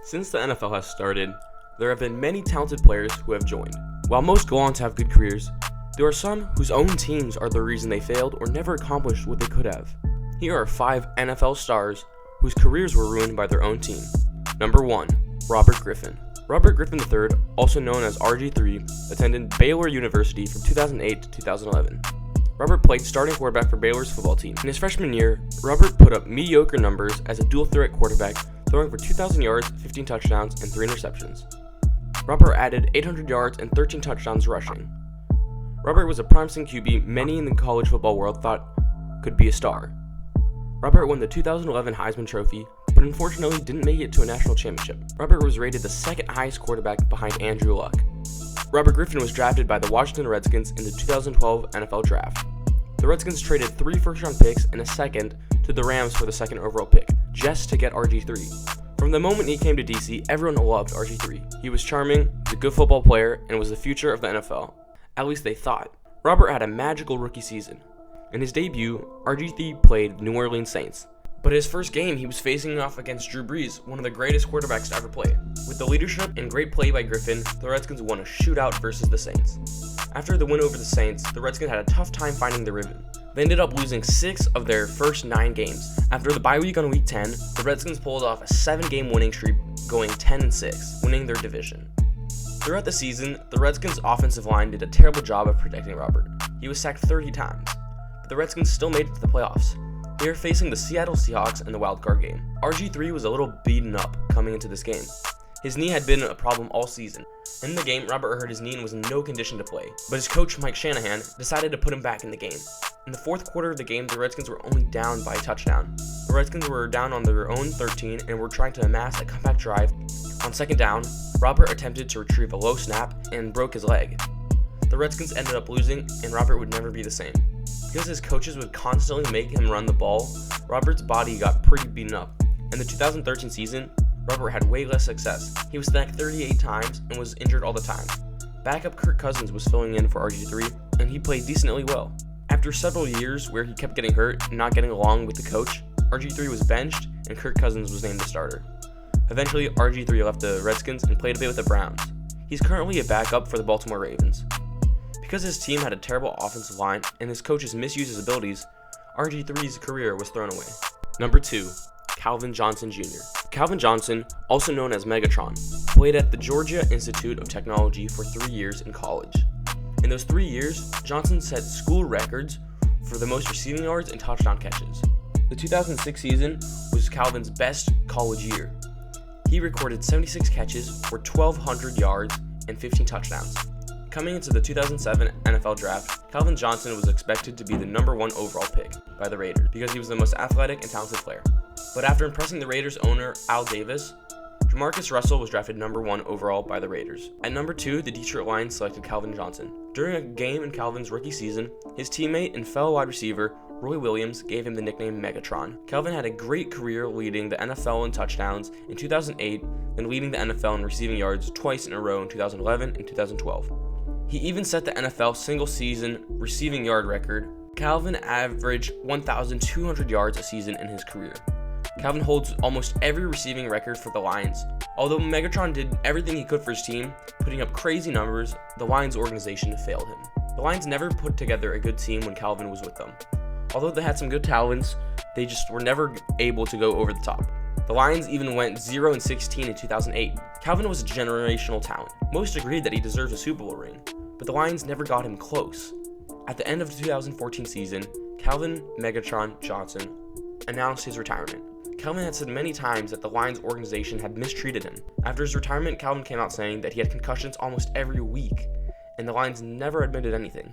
Since the NFL has started, there have been many talented players who have joined. While most go on to have good careers, there are some whose own teams are the reason they failed or never accomplished what they could have. Here are 5 NFL stars whose careers were ruined by their own team. Number 1. Robert Griffin. Robert Griffin III, also known as RG3, attended Baylor University from 2008 to 2011. Robert played starting quarterback for Baylor's football team. In his freshman year, Robert put up mediocre numbers as a dual-threat quarterback, throwing for 2,000 yards, 15 touchdowns, and 3 interceptions. Robert added 800 yards and 13 touchdowns rushing. Robert was a promising QB many in the college football world thought could be a star. Robert won the 2011 Heisman Trophy, but unfortunately didn't make it to a national championship. Robert was rated the second highest quarterback behind Andrew Luck. Robert Griffin was drafted by the Washington Redskins in the 2012 NFL Draft. The Redskins traded 3 first-round picks and a second to the Rams for the second overall pick, just to get RG3. From the moment he came to DC, everyone loved RG3. He was charming, was a good football player, and was the future of the NFL. At least they thought. Robert had a magical rookie season. In his debut, RG3 played New Orleans Saints. But his first game, he was facing off against Drew Brees, one of the greatest quarterbacks to ever play. With the leadership and great play by Griffin, the Redskins won a shootout versus the Saints. After the win over the Saints, the Redskins had a tough time finding the rhythm. They ended up losing 6 of their first 9 games. After the bye week on week 10, the Redskins pulled off a 7-game winning streak, going 10-6, winning their division. Throughout the season, the Redskins' offensive line did a terrible job of protecting Robert. He was sacked 30 times, but the Redskins still made it to the playoffs. They were facing the Seattle Seahawks in the wildcard game. RG3 was a little beaten up coming into this game. His knee had been a problem all season. In the game, Robert hurt his knee and was in no condition to play, but his coach, Mike Shanahan, decided to put him back in the game. In the fourth quarter of the game, the Redskins were only down by a touchdown. The Redskins were down on their own 13 and were trying to amass a comeback drive. On second down, Robert attempted to retrieve a low snap and broke his leg. The Redskins ended up losing, and Robert would never be the same. Because his coaches would constantly make him run the ball, Robert's body got pretty beaten up. In the 2013 season, Robert had way less success. He was sacked 38 times and was injured all the time. Backup Kirk Cousins was filling in for RG3, and he played decently well. After several years where he kept getting hurt and not getting along with the coach, RG3 was benched and Kirk Cousins was named the starter. Eventually, RG3 left the Redskins and played a bit with the Browns. He's currently a backup for the Baltimore Ravens. Because his team had a terrible offensive line and his coaches misused his abilities, RG3's career was thrown away. Number 2. Calvin Johnson Jr. Calvin Johnson, also known as Megatron, played at the Georgia Institute of Technology for 3 years in college. In those 3 years, Johnson set school records for the most receiving yards and touchdown catches. The 2006 season was Calvin's best college year. He recorded 76 catches for 1,200 yards and 15 touchdowns. Coming into the 2007 NFL Draft, Calvin Johnson was expected to be the number 1 overall pick by the Raiders because he was the most athletic and talented player. But after impressing the Raiders owner Al Davis, Jamarcus Russell was drafted number 1 overall by the Raiders. At number 2, the Detroit Lions selected Calvin Johnson. During a game in Calvin's rookie season, his teammate and fellow wide receiver Roy Williams gave him the nickname Megatron. Calvin had a great career leading the NFL in touchdowns in 2008 and leading the NFL in receiving yards twice in a row in 2011 and 2012. He even set the NFL single-season receiving yard record. Calvin averaged 1,200 yards a season in his career. Calvin holds almost every receiving record for the Lions. Although Megatron did everything he could for his team, putting up crazy numbers, the Lions organization failed him. The Lions never put together a good team when Calvin was with them. Although they had some good talents, they just were never able to go over the top. The Lions even went 0-16 in 2008. Calvin was a generational talent. Most agreed that he deserves a Super Bowl ring, but the Lions never got him close. At the end of the 2014 season, Calvin Megatron Johnson announced his retirement. Calvin had said many times that the Lions organization had mistreated him. After his retirement, Calvin came out saying that he had concussions almost every week, and the Lions never admitted anything.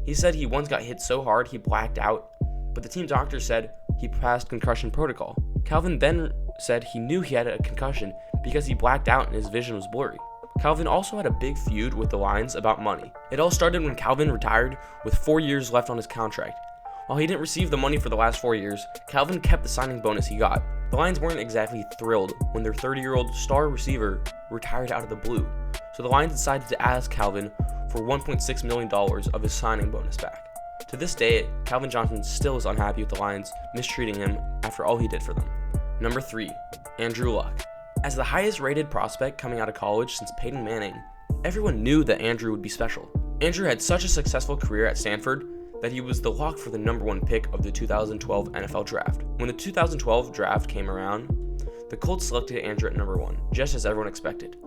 He said he once got hit so hard he blacked out, but the team doctor said he passed concussion protocol. Calvin then said he knew he had a concussion because he blacked out and his vision was blurry. Calvin also had a big feud with the Lions about money. It all started when Calvin retired with 4 years left on his contract. While he didn't receive the money for the last 4 years, Calvin kept the signing bonus he got. The Lions weren't exactly thrilled when their 30-year-old star receiver retired out of the blue, so the Lions decided to ask Calvin for $1.6 million of his signing bonus back. To this day, Calvin Johnson still is unhappy with the Lions mistreating him after all he did for them. Number 3. Andrew Luck. As the highest rated prospect coming out of college since Peyton Manning, everyone knew that Andrew would be special. Andrew had such a successful career at Stanford that he was the lock for the #1 pick of the 2012 NFL Draft. When the 2012 Draft came around, the Colts selected Andrew at #1, just as everyone expected.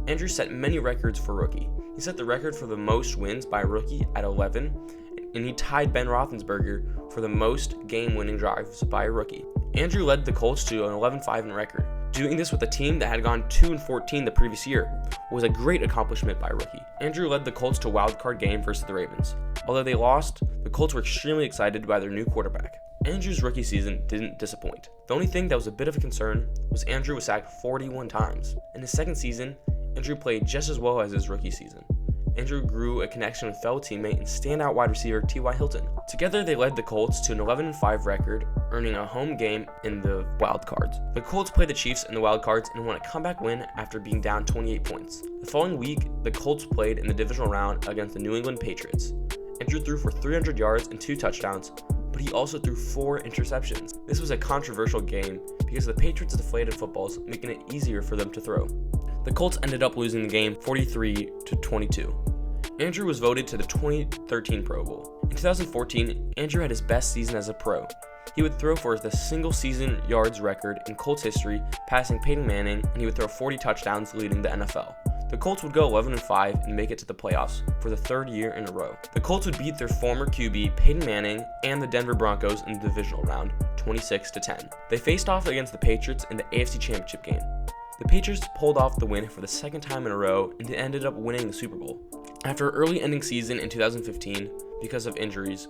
Andrew set many records for rookie. He set the record for the most wins by a rookie at 11, and he tied Ben Roethlisberger for the most game-winning drives by a rookie. Andrew led the Colts to an 11-5 record. Doing this with a team that had gone 2-14 the previous year was a great accomplishment by a rookie. Andrew led the Colts to a wildcard game versus the Ravens. Although they lost, the Colts were extremely excited by their new quarterback. Andrew's rookie season didn't disappoint. The only thing that was a bit of a concern was Andrew was sacked 41 times. In his second season, Andrew played just as well as his rookie season. Andrew grew a connection with fellow teammate and standout wide receiver T.Y. Hilton. Together, they led the Colts to an 11-5 record, earning a home game in the wild cards. The Colts played the Chiefs in the wild cards and won a comeback win after being down 28 points. The following week, the Colts played in the divisional round against the New England Patriots. Andrew threw for 300 yards and 2 touchdowns, but he also threw 4 interceptions. This was a controversial game because the Patriots deflated footballs, making it easier for them to throw. The Colts ended up losing the game 43-22. Andrew was voted to the 2013 Pro Bowl. In 2014, Andrew had his best season as a pro. He would throw for the single season yards record in Colts history, passing Peyton Manning, and he would throw 40 touchdowns, leading the NFL. The Colts would go 11-5 and make it to the playoffs for the 3rd year in a row. The Colts would beat their former QB Peyton Manning and the Denver Broncos in the divisional round 26-10. They faced off against the Patriots in the AFC Championship game. The Patriots pulled off the win for the 2nd time in a row and ended up winning the Super Bowl. After an early ending season in 2015 because of injuries,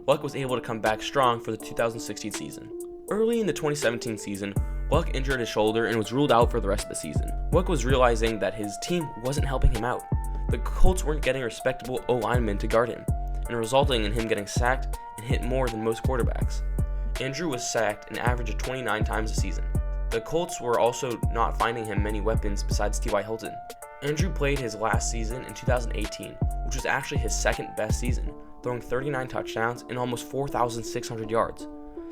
Luck was able to come back strong for the 2016 season. Early in the 2017 season, Luck injured his shoulder and was ruled out for the rest of the season. Luck was realizing that his team wasn't helping him out. The Colts weren't getting respectable O-linemen to guard him, and resulting in him getting sacked and hit more than most quarterbacks. Andrew was sacked an average of 29 times a season. The Colts were also not finding him many weapons besides T.Y. Hilton. Andrew played his last season in 2018, which was actually his 2nd best season, throwing 39 touchdowns and almost 4,600 yards.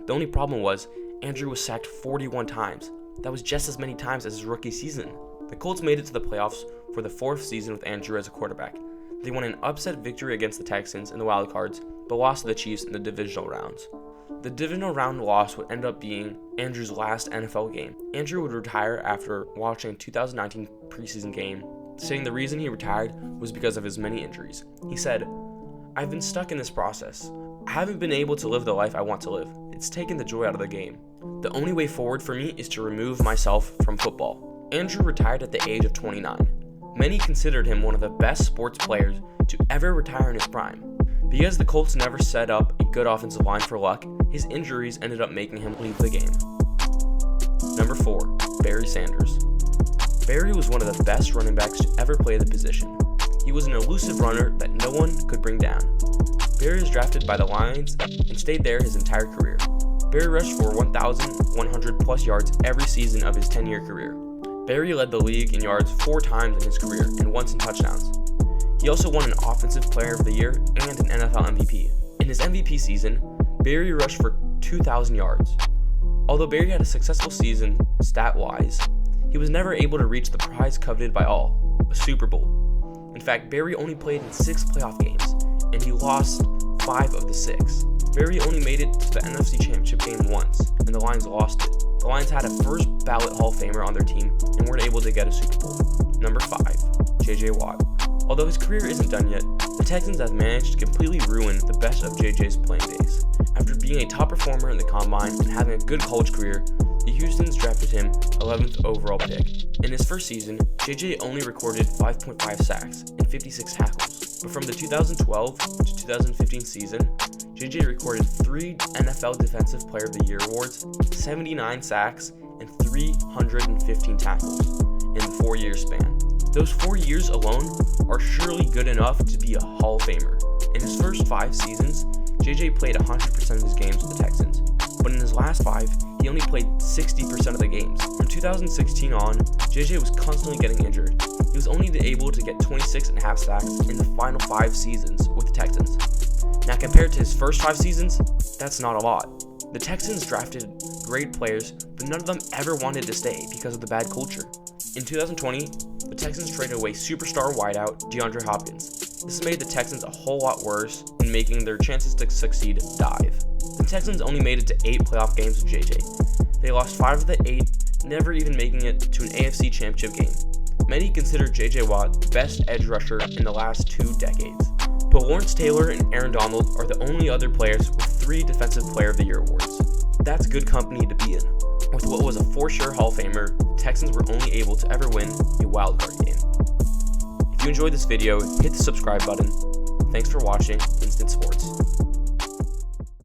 The only problem was, Andrew was sacked 41 times. That was just as many times as his rookie season. The Colts made it to the playoffs for the 4th season with Andrew as a quarterback. They won an upset victory against the Texans in the wild cards, but lost to the Chiefs in the divisional rounds. The divisional round loss would end up being Andrew's last NFL game. Andrew would retire after watching a 2019 preseason game, saying the reason he retired was because of his many injuries. He said, "I've been stuck in this process. I haven't been able to live the life I want to live. It's taken the joy out of the game. The only way forward for me is to remove myself from football." Andrew retired at the age of 29. Many considered him one of the best sports players to ever retire in his prime. Because the Colts never set up a good offensive line for Luck, his injuries ended up making him leave the game. Number 4, Barry Sanders. Barry was one of the best running backs to ever play the position. He was an elusive runner that no one could bring down. Barry was drafted by the Lions and stayed there his entire career. Barry rushed for 1,100 plus yards every season of his 10-year career. Barry led the league in yards 4 times in his career and once in touchdowns. He also won an Offensive Player of the Year and an NFL MVP. In his MVP season, Barry rushed for 2,000 yards. Although Barry had a successful season stat-wise, he was never able to reach the prize coveted by all, a Super Bowl. In fact, Barry only played in 6 playoff games, and he lost 5 of the 6. Barry only made it to the NFC Championship game once, and the Lions lost it. The Lions had a first ballot Hall of Famer on their team and weren't able to get a Super Bowl. Number 5, J.J. Watt. Although his career isn't done yet, the Texans have managed to completely ruin the best of JJ's playing days. After being a top performer in the Combine and having a good college career, the Houstons drafted him 11th overall pick. In his first season, JJ only recorded 5.5 sacks and 56 tackles. But from the 2012 to 2015 season, JJ recorded 3 NFL Defensive Player of the Year awards, 79 sacks, and 315 tackles in the 4-year span. Those 4 years alone are surely good enough to be a Hall of Famer. In his first 5 seasons, JJ played 100% of his games with the Texans, but in his last 5, he only played 60% of the games. From 2016 on, JJ was constantly getting injured. He was only able to get 26.5 sacks in the final 5 seasons with the Texans. Now compared to his first 5 seasons, that's not a lot. The Texans drafted great players, but none of them ever wanted to stay because of the bad culture. In 2020, the Texans traded away superstar wideout DeAndre Hopkins. This made the Texans a whole lot worse and making their chances to succeed dive. The Texans only made it to 8 playoff games with JJ. They lost 5 of the 8, never even making it to an AFC Championship game. Many consider JJ Watt the best edge rusher in the last 2 decades. But Lawrence Taylor and Aaron Donald are the only other players with 3 Defensive Player of the Year awards. That's good company to be in. With what was a for-sure Hall of Famer, the Texans were only able to ever win a wildcard game. If you enjoyed this video, hit the subscribe button. Thanks for watching Instant Sports.